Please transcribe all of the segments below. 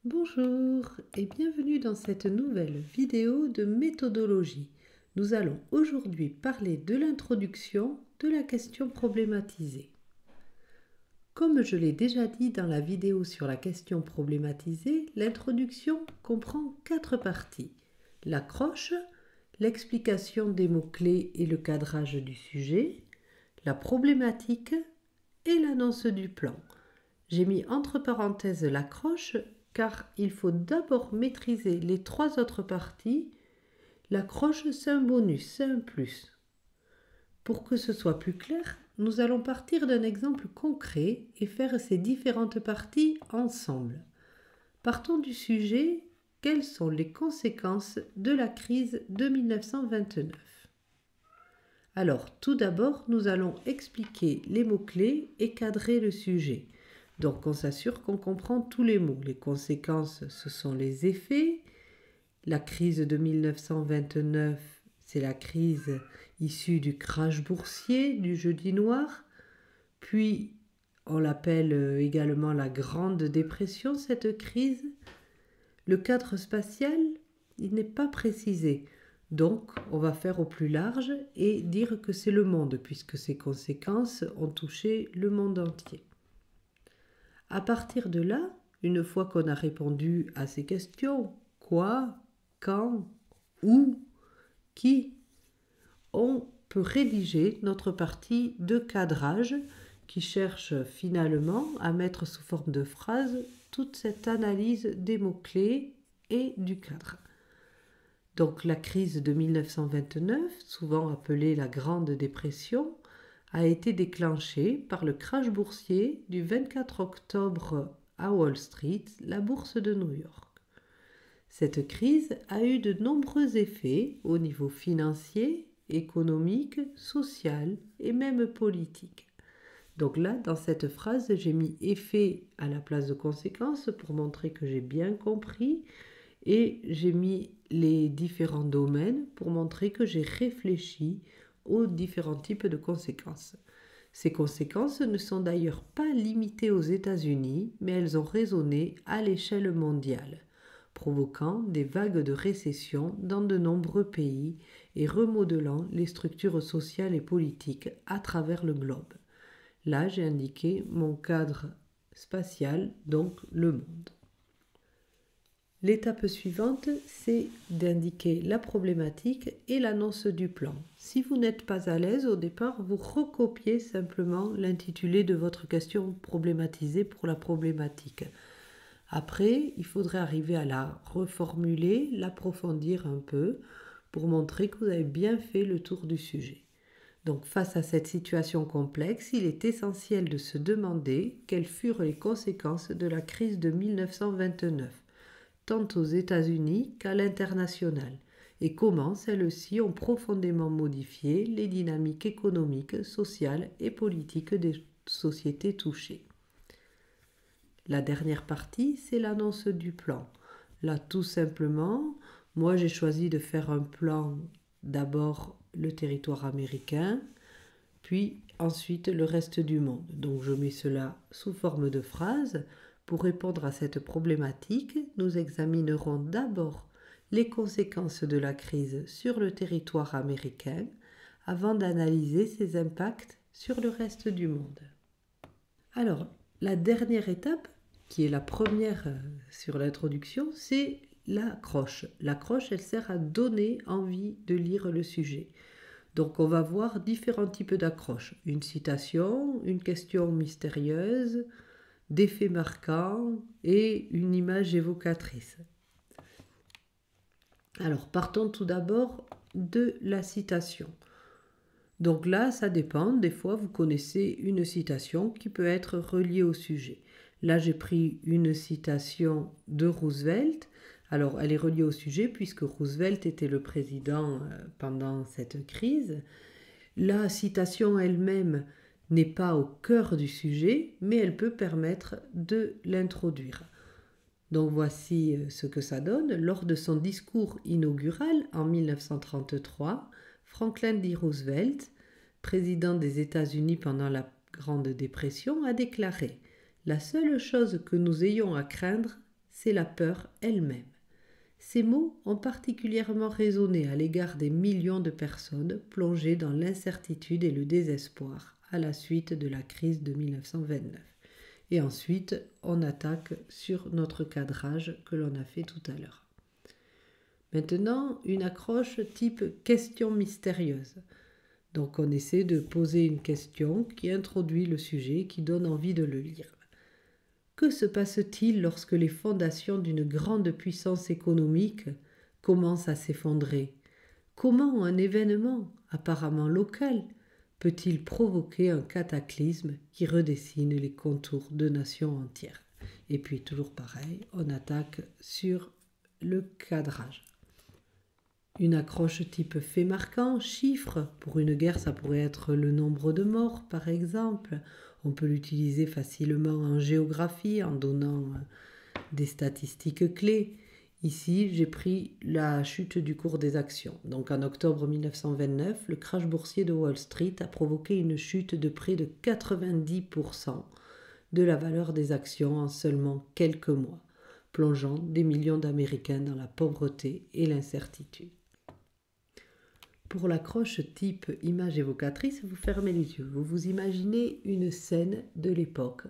Bonjour et bienvenue dans cette nouvelle vidéo de méthodologie. Nous allons aujourd'hui parler de l'introduction de la question problématisée. Comme je l'ai déjà dit dans la vidéo sur la question problématisée, l'introduction comprend 4 parties. L'accroche, l'explication des mots-clés et le cadrage du sujet, la problématique et l'annonce du plan. J'ai mis entre parenthèses l'accroche car il faut d'abord maîtriser les 3 autres parties. L'accroche, c'est un bonus, c'est un plus. Pour que ce soit plus clair, nous allons partir d'un exemple concret et faire ces différentes parties ensemble. Partons du sujet, quelles sont les conséquences de la crise de 1929 ? Alors, tout d'abord, nous allons expliquer les mots-clés et cadrer le sujet. Donc, on s'assure qu'on comprend tous les mots. Les conséquences, ce sont les effets. La crise de 1929, c'est la crise issue du crash boursier, du jeudi noir. Puis, on l'appelle également la Grande Dépression, cette crise. Le cadre spatial, il n'est pas précisé. Donc, on va faire au plus large et dire que c'est le monde, puisque ses conséquences ont touché le monde entier. À partir de là, une fois qu'on a répondu à ces questions, quoi, quand, où, qui, on peut rédiger notre partie de cadrage qui cherche finalement à mettre sous forme de phrase toute cette analyse des mots-clés et du cadre. Donc la crise de 1929, souvent appelée la Grande Dépression, a été déclenchée par le crash boursier du 24 octobre à Wall Street, la bourse de New York. Cette crise a eu de nombreux effets au niveau financier, économique, social et même politique. Donc là, dans cette phrase, j'ai mis effet à la place de conséquence pour montrer que j'ai bien compris et j'ai mis les différents domaines pour montrer que j'ai réfléchi aux différents types de conséquences. Ces conséquences ne sont d'ailleurs pas limitées aux États-Unis, mais elles ont résonné à l'échelle mondiale, provoquant des vagues de récession dans de nombreux pays et remodelant les structures sociales et politiques à travers le globe. Là, j'ai indiqué mon cadre spatial, donc le monde. L'étape suivante, c'est d'indiquer la problématique et l'annonce du plan. Si vous n'êtes pas à l'aise au départ, vous recopiez simplement l'intitulé de votre question problématisée pour la problématique. Après, il faudrait arriver à la reformuler, l'approfondir un peu pour montrer que vous avez bien fait le tour du sujet. Donc face à cette situation complexe, il est essentiel de se demander quelles furent les conséquences de la crise de 1929. Tant aux États-Unis qu'à l'international, et comment celles-ci ont profondément modifié les dynamiques économiques, sociales et politiques des sociétés touchées. La dernière partie, c'est l'annonce du plan. Là, tout simplement, moi j'ai choisi de faire un plan, d'abord le territoire américain, puis ensuite le reste du monde. Donc je mets cela sous forme de phrase. Pour répondre à cette problématique, nous examinerons d'abord les conséquences de la crise sur le territoire américain avant d'analyser ses impacts sur le reste du monde. Alors, la dernière étape, qui est la première sur l'introduction, c'est l'accroche. L'accroche, elle sert à donner envie de lire le sujet. Donc on va voir différents types d'accroches. Une citation, une question mystérieuse, des faits marquants et une image évocatrice. Alors partons tout d'abord de la citation. Donc là, ça dépend. Des fois, vous connaissez une citation qui peut être reliée au sujet. Là, j'ai pris une citation de Roosevelt. Alors, elle est reliée au sujet puisque Roosevelt était le président pendant cette crise. La citation elle-même n'est pas au cœur du sujet, mais elle peut permettre de l'introduire. Donc voici ce que ça donne. Lors de son discours inaugural en 1933, Franklin D. Roosevelt, président des États-Unis pendant la Grande Dépression, a déclaré « La seule chose que nous ayons à craindre, c'est la peur elle-même. Ces mots ont particulièrement résonné à l'égard des millions de personnes plongées dans l'incertitude et le désespoir à la suite de la crise de 1929. Et ensuite, on attaque sur notre cadrage que l'on a fait tout à l'heure. Maintenant, une accroche type question mystérieuse. Donc on essaie de poser une question qui introduit le sujet, qui donne envie de le lire. Que se passe-t-il lorsque les fondations d'une grande puissance économique commencent à s'effondrer? Comment un événement, apparemment local, peut-il provoquer un cataclysme qui redessine les contours de nations entières? Et puis toujours pareil, on attaque sur le cadrage. Une accroche type fait marquant, chiffre. Pour une guerre, ça pourrait être le nombre de morts, par exemple. On peut l'utiliser facilement en géographie en donnant des statistiques clés. Ici, j'ai pris la chute du cours des actions. Donc en octobre 1929, le crash boursier de Wall Street a provoqué une chute de près de 90% de la valeur des actions en seulement quelques mois, plongeant des millions d'Américains dans la pauvreté et l'incertitude. Pour l'accroche type image évocatrice, vous fermez les yeux. Vous vous imaginez une scène de l'époque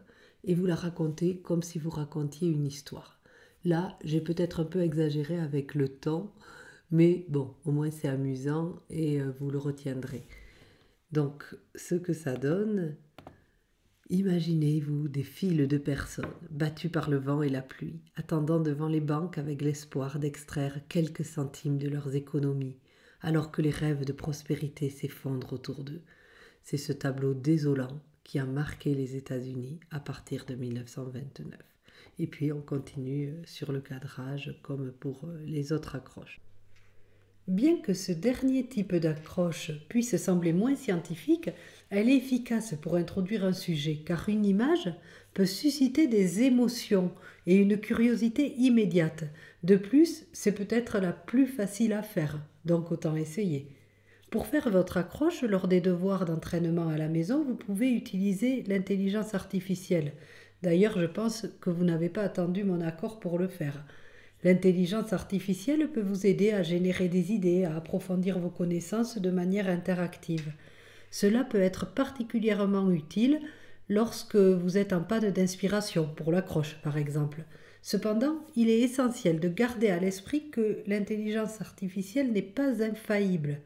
et vous la racontez comme si vous racontiez une histoire. Là, j'ai peut-être un peu exagéré avec le temps, mais bon, au moins c'est amusant et vous le retiendrez. Donc, ce que ça donne, imaginez-vous des files de personnes battues par le vent et la pluie, attendant devant les banques avec l'espoir d'extraire quelques centimes de leurs économies, alors que les rêves de prospérité s'effondrent autour d'eux. C'est ce tableau désolant qui a marqué les États-Unis à partir de 1929. Et puis on continue sur le cadrage comme pour les autres accroches. Bien que ce dernier type d'accroche puisse sembler moins scientifique, elle est efficace pour introduire un sujet, car une image peut susciter des émotions et une curiosité immédiate. De plus, c'est peut-être la plus facile à faire, donc autant essayer. Pour faire votre accroche lors des devoirs d'entraînement à la maison, vous pouvez utiliser l'intelligence artificielle. D'ailleurs, je pense que vous n'avez pas attendu mon accord pour le faire. L'intelligence artificielle peut vous aider à générer des idées, à approfondir vos connaissances de manière interactive. Cela peut être particulièrement utile lorsque vous êtes en panne d'inspiration, pour l'accroche par exemple. Cependant, il est essentiel de garder à l'esprit que l'intelligence artificielle n'est pas infaillible.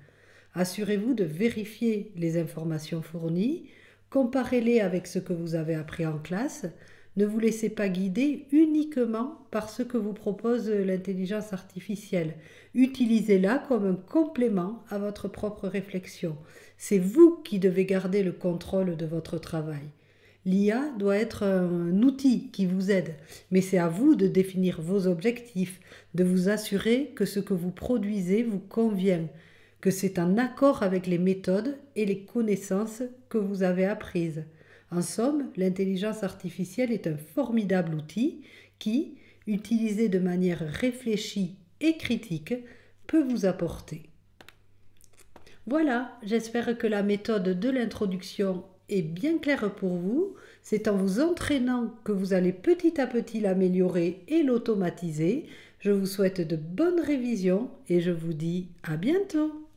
Assurez-vous de vérifier les informations fournies, comparez-les avec ce que vous avez appris en classe. Ne vous laissez pas guider uniquement par ce que vous propose l'intelligence artificielle. Utilisez-la comme un complément à votre propre réflexion. C'est vous qui devez garder le contrôle de votre travail. L'IA doit être un outil qui vous aide, mais c'est à vous de définir vos objectifs, de vous assurer que ce que vous produisez vous convient, que c'est en accord avec les méthodes et les connaissances que vous avez apprises. En somme, l'intelligence artificielle est un formidable outil qui, utilisé de manière réfléchie et critique, peut vous apporter. Voilà, j'espère que la méthode de l'introduction est bien claire pour vous. C'est en vous entraînant que vous allez petit à petit l'améliorer et l'automatiser. Je vous souhaite de bonnes révisions et je vous dis à bientôt.